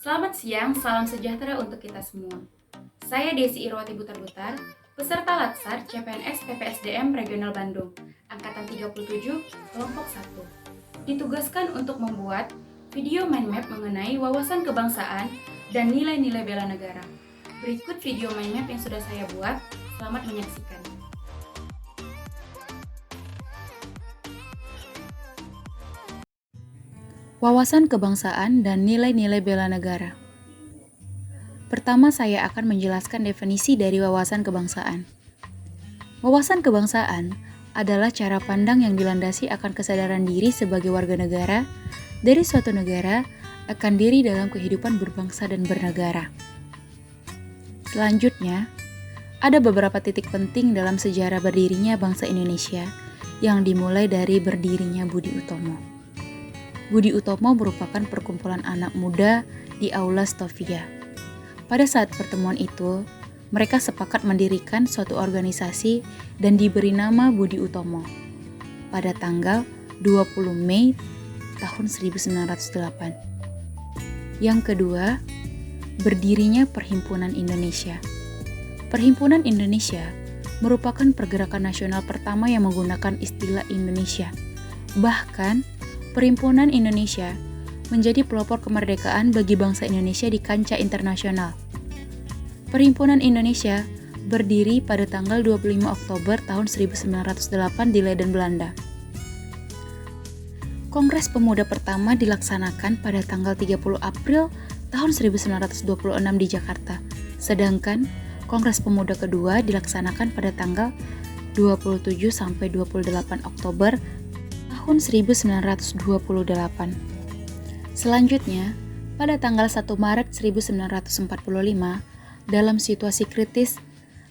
Selamat siang, salam sejahtera untuk kita semua. Saya Desi Irwati Butar-Butar, peserta Latsar CPNS PPSDM Regional Bandung, Angkatan 37, Kelompok 1. Ditugaskan untuk membuat video mind map mengenai wawasan kebangsaan dan nilai-nilai bela negara. Berikut video mind map yang sudah saya buat, selamat menyaksikan. Wawasan kebangsaan dan nilai-nilai bela negara. Pertama, saya akan menjelaskan definisi dari wawasan kebangsaan. Wawasan kebangsaan adalah cara pandang yang dilandasi akan kesadaran diri sebagai warga negara dari suatu negara akan diri dalam kehidupan berbangsa dan bernegara. Selanjutnya, ada beberapa titik penting dalam sejarah berdirinya bangsa Indonesia yang dimulai dari berdirinya Budi Utomo. Budi Utomo merupakan perkumpulan anak muda di Aula Stovia. Pada saat pertemuan itu, mereka sepakat mendirikan suatu organisasi dan diberi nama Budi Utomo pada tanggal 20 Mei tahun 1908. Yang kedua, berdirinya Perhimpunan Indonesia. Perhimpunan Indonesia merupakan pergerakan nasional pertama yang menggunakan istilah Indonesia. Bahkan, Perhimpunan Indonesia menjadi pelopor kemerdekaan bagi bangsa Indonesia di kancah internasional. Perhimpunan Indonesia berdiri pada tanggal 25 Oktober tahun 1908 di Leiden, Belanda. Kongres Pemuda pertama dilaksanakan pada tanggal 30 April tahun 1926 di Jakarta, sedangkan Kongres Pemuda kedua dilaksanakan pada tanggal 27 sampai 28 Oktober tahun 1928. Selanjutnya, pada tanggal 1 Maret 1945, dalam situasi kritis,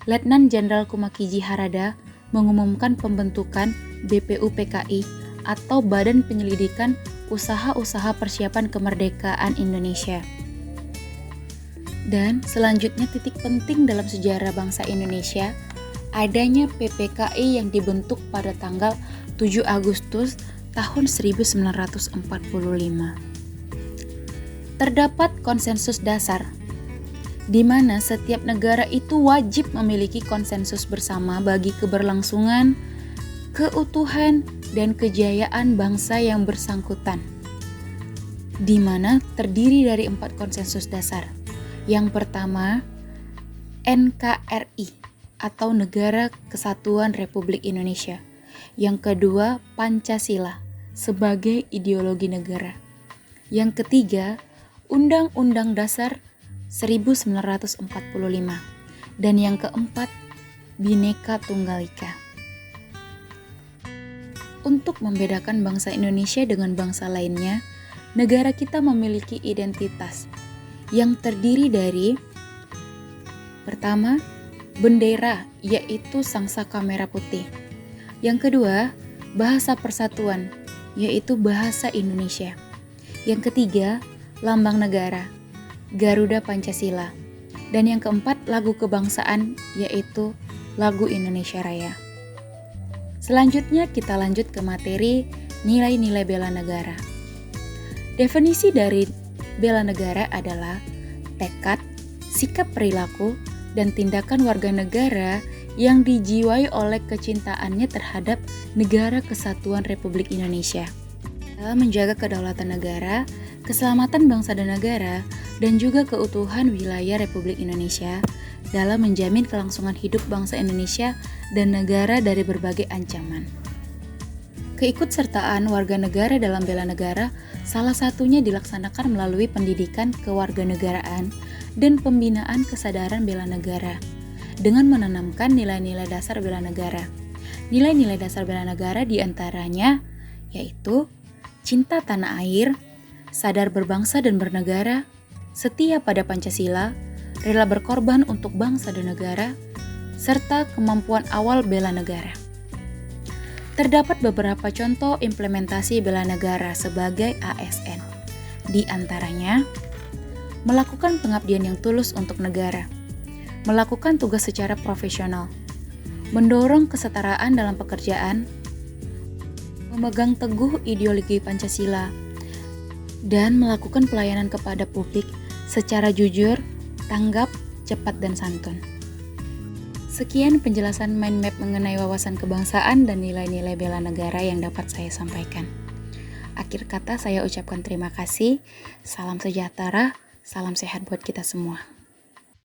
Letnan Jenderal Kumakiji Harada mengumumkan pembentukan BPUPKI atau Badan Penyelidikan Usaha-Usaha Persiapan Kemerdekaan Indonesia. Dan selanjutnya titik penting dalam sejarah bangsa Indonesia, adanya PPKI yang dibentuk pada tanggal 7 Agustus tahun 1945. Terdapat konsensus dasar, di mana setiap negara itu wajib memiliki konsensus bersama bagi keberlangsungan, keutuhan, dan kejayaan bangsa yang bersangkutan, di mana terdiri dari 4 konsensus dasar. Yang pertama, NKRI atau Negara Kesatuan Republik Indonesia. Yang kedua, Pancasila sebagai ideologi negara. Yang ketiga, Undang-Undang Dasar 1945. Dan yang keempat, Bhinneka Tunggal Ika. Untuk membedakan bangsa Indonesia dengan bangsa lainnya, negara kita memiliki identitas yang terdiri dari pertama, bendera, yaitu sangsaka merah putih. Yang kedua, bahasa persatuan, yaitu bahasa Indonesia. Yang ketiga, lambang negara, Garuda Pancasila. Dan yang keempat, lagu kebangsaan, yaitu lagu Indonesia Raya. Selanjutnya kita lanjut ke materi nilai-nilai bela negara. Definisi dari bela negara adalah tekad, sikap perilaku, dan tindakan warga negara yang dijiwai oleh kecintaannya terhadap Negara Kesatuan Republik Indonesia dalam menjaga kedaulatan negara, keselamatan bangsa dan negara, dan juga keutuhan wilayah Republik Indonesia dalam menjamin kelangsungan hidup bangsa Indonesia dan negara dari berbagai ancaman. Keikutsertaan warga negara dalam bela negara salah satunya dilaksanakan melalui pendidikan kewarganegaraan dan pembinaan kesadaran bela negara dengan menanamkan nilai-nilai dasar bela negara. Nilai-nilai dasar bela negara diantaranya yaitu cinta tanah air, sadar berbangsa dan bernegara, setia pada Pancasila, rela berkorban untuk bangsa dan negara, serta kemampuan awal bela negara. Terdapat beberapa contoh implementasi bela negara sebagai ASN. Di antaranya, melakukan pengabdian yang tulus untuk negara, melakukan tugas secara profesional, mendorong kesetaraan dalam pekerjaan, memegang teguh ideologi Pancasila, dan melakukan pelayanan kepada publik secara jujur, tanggap, cepat, dan santun. Sekian penjelasan mind map mengenai wawasan kebangsaan dan nilai-nilai bela negara yang dapat saya sampaikan. Akhir kata saya ucapkan terima kasih, salam sejahtera, salam sehat buat kita semua.